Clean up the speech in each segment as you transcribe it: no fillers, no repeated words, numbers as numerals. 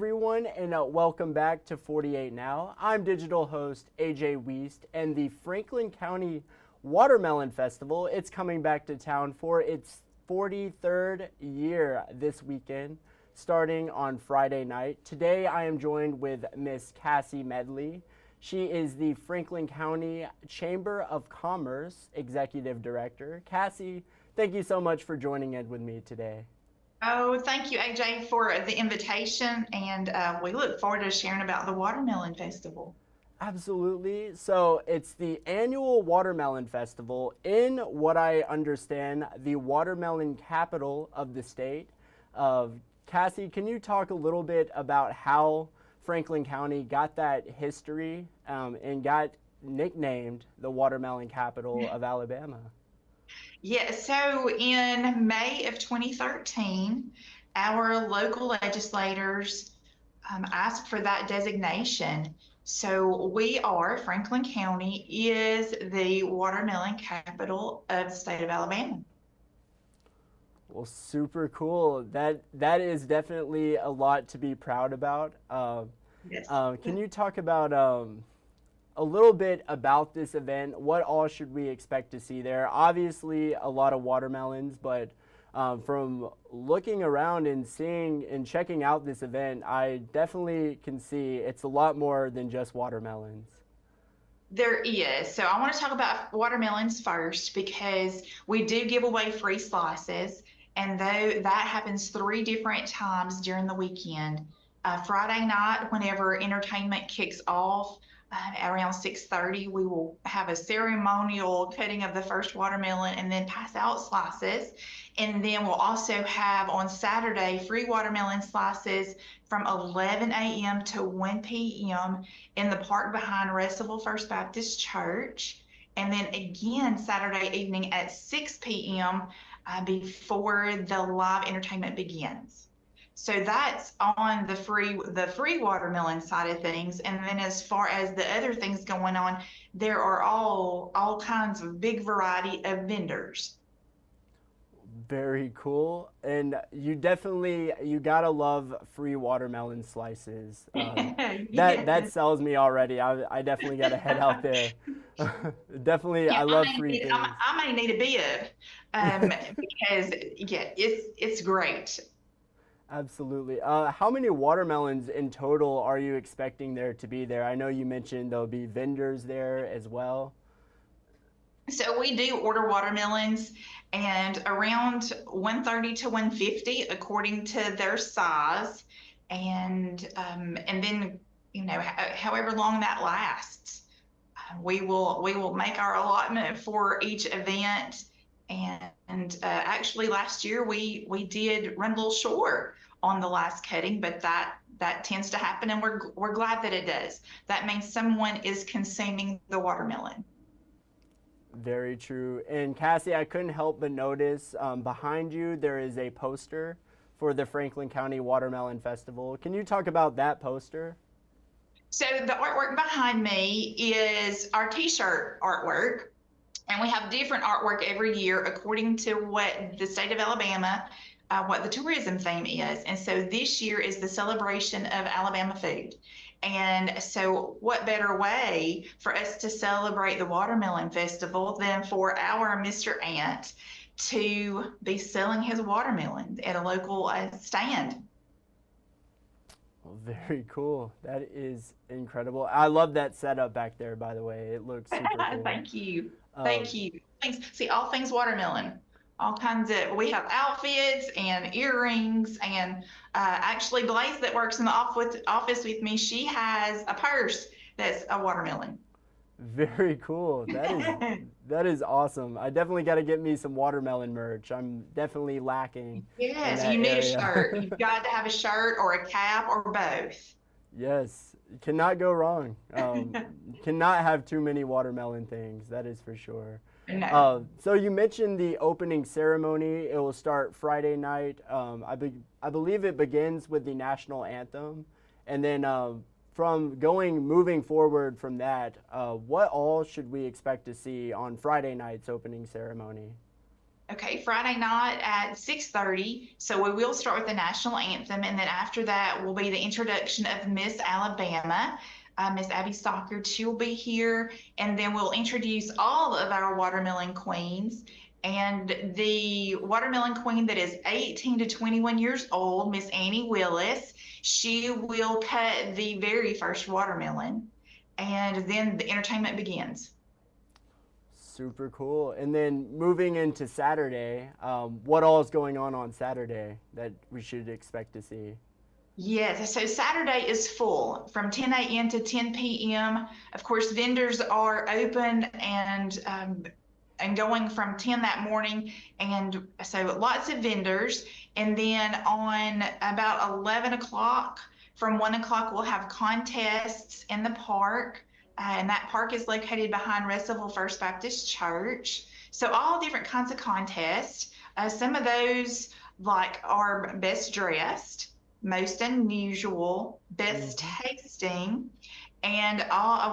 Everyone, and welcome back to 48 Now. I'm digital host AJ Wiest, and the Franklin County Watermelon Festival, it's coming back to town for its 43rd year this weekend, starting on Friday night. Today I am joined with Miss Cassie Medley. She is the Franklin County Chamber of Commerce Executive Director. Cassie, thank you so much for joining in with me today. Oh, thank you, AJ, for the invitation, and we look forward to sharing about the Watermelon Festival. Absolutely. So it's the annual Watermelon Festival in what I understand the watermelon capital of the state. Cassie, can you talk a little bit about how Franklin County got that history and got nicknamed the watermelon capital of Alabama? Yeah, so in May of 2013, our local legislators asked for that designation. So Franklin County is the watermelon capital of the state of Alabama. Well, super cool. That is definitely a lot to be proud about. Yes. Can you talk about a little bit about this event? What all should we expect to see there? Obviously, a lot of watermelons, but from looking around and seeing and checking out this event, I definitely can see it's a lot more than just watermelons. There is. So I want to talk about watermelons first because we do give away free slices, and though that happens 3 different times during the weekend. Friday night, whenever entertainment kicks off, around 6:30, we will have a ceremonial cutting of the first watermelon and then pass out slices. And then we'll also have on Saturday free watermelon slices from 11 a.m. to 1 p.m. in the park behind Russellville First Baptist Church. And then again Saturday evening at 6 p.m. Before the live entertainment begins. So that's on the free watermelon side of things. And then as far as the other things going on, there are all kinds of big variety of vendors. Very cool. And you gotta love free watermelon slices. That Yes. sells me already. I definitely gotta head out there. Definitely, Yeah, I love free things. I may need a bib because yeah, it's great. Absolutely. How many watermelons in total are you expecting there to be there? I know you mentioned there'll be vendors there as well. So we do order watermelons and around 130 to 150 according to their size. And then, however long that lasts, we will make our allotment for each event. And actually last year we did run a little short on the last cutting, but that tends to happen, and we're glad that it does. That means someone is consuming the watermelon. Very true. And Cassie, I couldn't help but notice behind you there is a poster for the Franklin County Watermelon Festival. Can you talk about that poster? So the artwork behind me is our t-shirt artwork, and we have different artwork every year according to what the state of Alabama, what the tourism theme is. And so this year is the celebration of Alabama food. And so what better way for us to celebrate the Watermelon Festival than for our Mr. Ant to be selling his watermelon at a local stand. Well, very cool. That is incredible. I love that setup back there, by the way. It looks super cool. Thank you. Um, Thank you. Thanks. See, all things watermelon. All kinds of, we have outfits and earrings, and actually Blaze that works in the office with me, she has a purse that's a watermelon. Very cool. That is awesome. I definitely got to get me some watermelon merch. I'm definitely lacking in Yes, that you need a area. shirt. You've got to have a shirt or a cap or both. Yes, cannot go wrong. Cannot have too many watermelon things. That is for sure. No. So you mentioned the opening ceremony. It will start Friday night. I believe it begins with the national anthem, and then moving forward from that, what all should we expect to see on Friday night's opening ceremony? Okay, Friday night at 6:30. So we will start with the national anthem, and then after that will be the introduction of Miss Alabama, Miss Abby Stockard. She will be here, and then we'll introduce all of our watermelon queens. And the watermelon queen that is 18 to 21 years old, Miss Annie Willis, she will cut the very first watermelon, and then the entertainment begins. Super cool. And then moving into Saturday, what all is going on Saturday that we should expect to see? Yes, so Saturday is full from 10 a.m. to 10 p.m. Of course, vendors are open and going from 10 that morning, and so lots of vendors. And then on about 11 o'clock, from 1 o'clock, we'll have contests in the park, and that park is located behind Russellville First Baptist Church. So all different kinds of contests. Some of those like are best dressed, most unusual, best tasting, and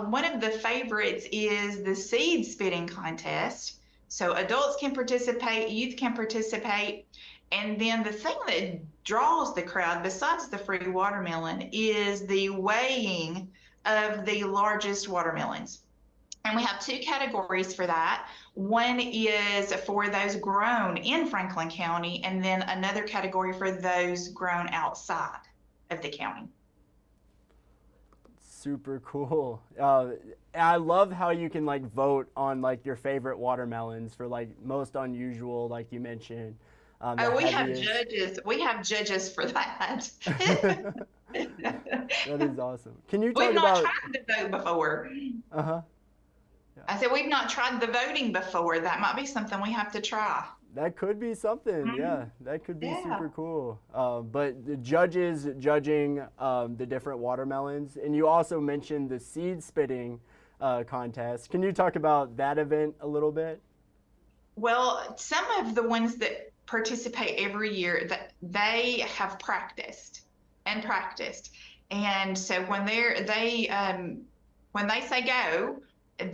one of the favorites is the seed spitting contest. So adults can participate, youth can participate, and then the thing that draws the crowd, besides the free watermelon, is the weighing of the largest watermelons. And we have two categories for that. One is for those grown in Franklin County, and then another category for those grown outside of the county. Super cool. I love how you can like vote on like your favorite watermelons for like most unusual, like you mentioned. We have judges. We have judges for that. That is awesome. Can you talk We've not about? tried the vote before. Uh-huh. I said we've not tried the voting before. That might be something we have to try. That could be something. Yeah, that could be Yeah. super cool. But the judges judging the different watermelons, and you also mentioned the seed spitting contest. Can you talk about that event a little bit? Well, some of the ones that participate every year, that they have practiced and practiced, and so when they say go,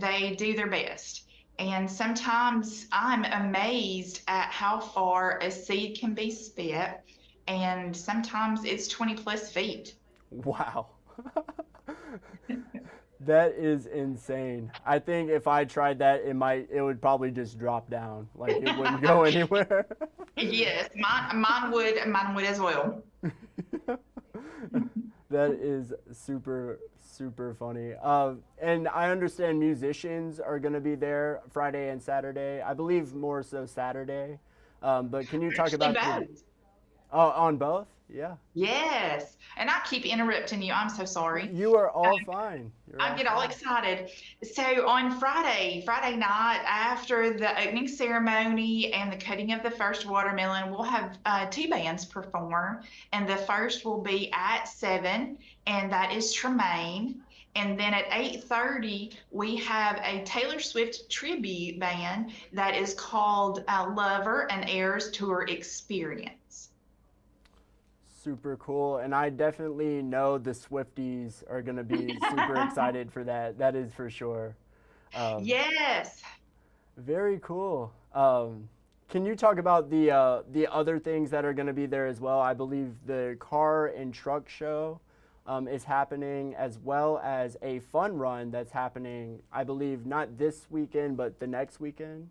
they do their best. And sometimes I'm amazed at how far a seed can be spit, and sometimes it's 20 plus feet. Wow. That is insane. I think if I tried that, it would probably just drop down. Like it wouldn't go anywhere. Yes, mine would as well. That is super, super funny. And I understand musicians are going to be there Friday and Saturday. I believe more so Saturday. But can you talk about both. On both? Yeah. Yes, and I keep interrupting you. I'm so sorry. You are all fine. I get all excited. So on Friday night, after the opening ceremony and the cutting of the first watermelon, we'll have two bands perform. And the first will be at 7, and that is Tremaine. And then at 8:30, we have a Taylor Swift tribute band that is called Lover and Eras Tour Experience. Super cool. And I definitely know the Swifties are going to be super excited for that. That is for sure. Yes. Very cool. Can you talk about the other things that are going to be there as well? I believe the car and truck show is happening, as well as a fun run that's happening, I believe, not this weekend, but the next weekend.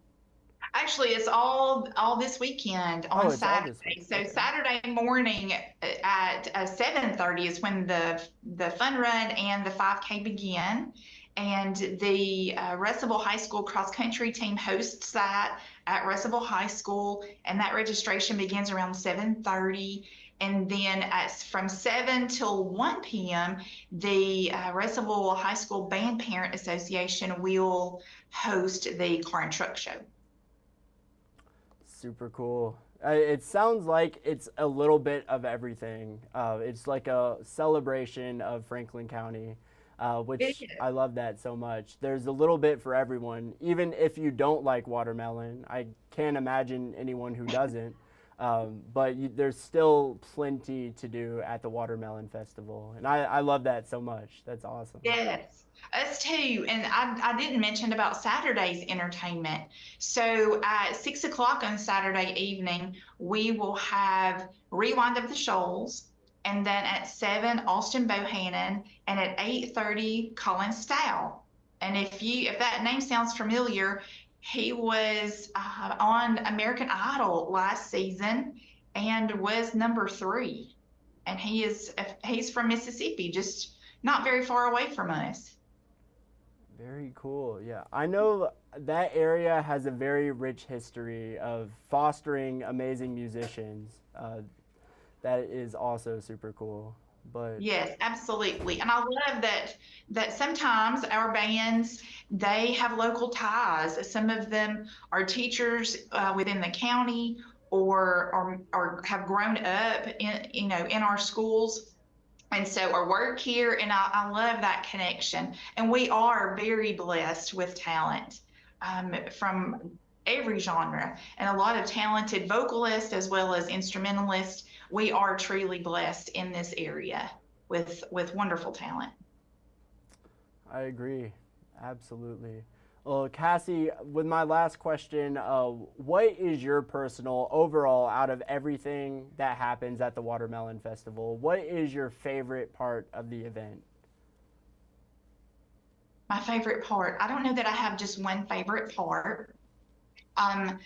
Actually, it's all this weekend on Saturday. So okay. Saturday morning at 7:30 is when the fun run and the 5K begin. And the Russellville High School cross country team hosts that at Russellville High School, and that registration begins around 7:30. And then from 7 till 1 p.m., the Russellville High School Band Parent Association will host the car and truck show. Super cool. It sounds like it's a little bit of everything. It's like a celebration of Franklin County, which I love that so much. There's a little bit for everyone, even if you don't like watermelon. I can't imagine anyone who doesn't. But there's still plenty to do at the Watermelon Festival, and I love that so much. That's awesome. Yes, us too. And I didn't mention about Saturday's entertainment. So at 6 o'clock on Saturday evening, we will have Rewind of the Shoals. And then at 7, Austin Bohannon. And at 8:30, Colin Stow. And if that name sounds familiar, he was on American Idol last season and was number 3. And he's from Mississippi, just not very far away from us. Very cool. Yeah, I know that area has a very rich history of fostering amazing musicians. That is also super cool. But Yes, absolutely. And I love that sometimes our bands, they have local ties. Some of them are teachers within the county or have grown up in our schools and so or work here, and I love that connection. And we are very blessed with talent from every genre and a lot of talented vocalists as well as instrumentalists. We are truly blessed in this area with wonderful talent. I agree, absolutely. Well, Cassie, with my last question, what is your personal overall out of everything that happens at the Watermelon Festival? What is your favorite part of the event? My favorite part, I don't know that I have just one favorite part. I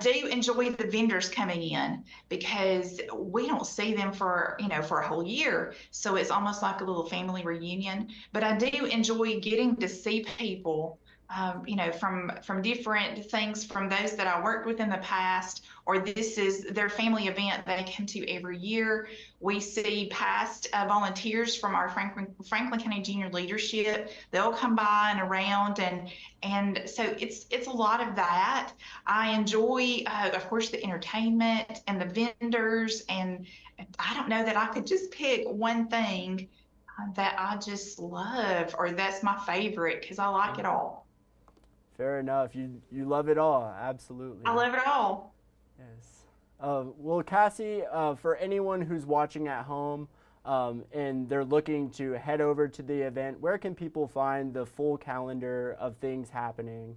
do enjoy the vendors coming in because we don't see them for a whole year. So it's almost like a little family reunion. But I do enjoy getting to see people, from different things, from those that I worked with in the past, or this is their family event they come to every year. We see past volunteers from our Franklin County Junior Leadership. They'll come by and around, and so it's a lot of that. I enjoy, of course, the entertainment and the vendors, and I don't know that I could just pick one thing that I just love or that's my favorite because I like it all. Fair enough. You love it all, absolutely. I love it all. Yes. Well, Cassie, for anyone who's watching at home and they're looking to head over to the event, where can people find the full calendar of things happening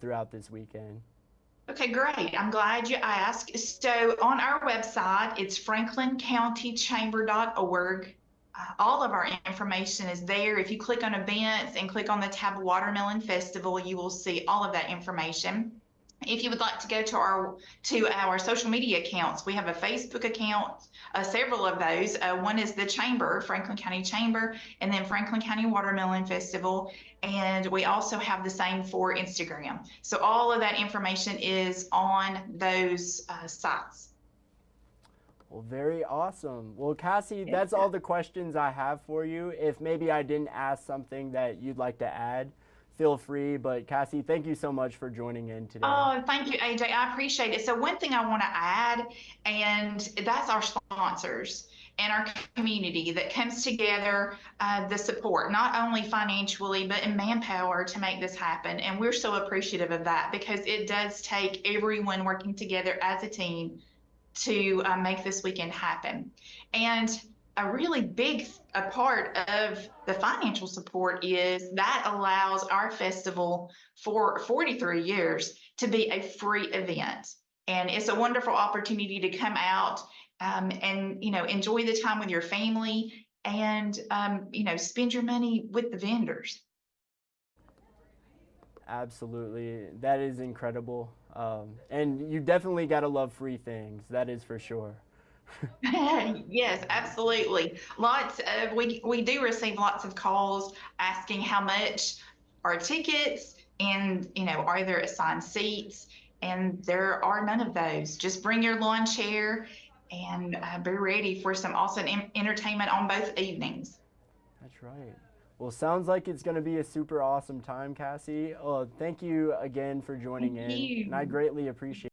throughout this weekend? Okay, great. I'm glad you asked. So on our website, it's franklincountychamber.org. All of our information is there. If you click on events and click on the tab Watermelon Festival, you will see all of that information. If you would like to go to our social media accounts, we have a Facebook account, several of those. One is the Chamber, Franklin County Chamber, and then Franklin County Watermelon Festival. And we also have the same for Instagram. So all of that information is on those sites. Well, very awesome. Well, Cassie, that's all the questions I have for you. If maybe I didn't ask something that you'd like to add, feel free. But Cassie, thank you so much for joining in today. Oh, thank you, AJ. I appreciate it. So one thing I want to add, and that's our sponsors and our community that comes together, the support, not only financially, but in manpower to make this happen. And we're so appreciative of that because it does take everyone working together as a team to make this weekend happen. And a really big part of the financial support is that allows our festival for 43 years to be a free event. And it's a wonderful opportunity to come out and enjoy the time with your family and spend your money with the vendors. Absolutely. That is incredible. And you definitely got to love free things. That is for sure. Yes, absolutely. We do receive lots of calls asking how much are tickets and are there assigned seats, and there are none of those. Just bring your lawn chair and be ready for some awesome entertainment on both evenings. That's right. Well, sounds like it's going to be a super awesome time, Cassie. Thank you again for joining Thank in, you. and I greatly appreciate it.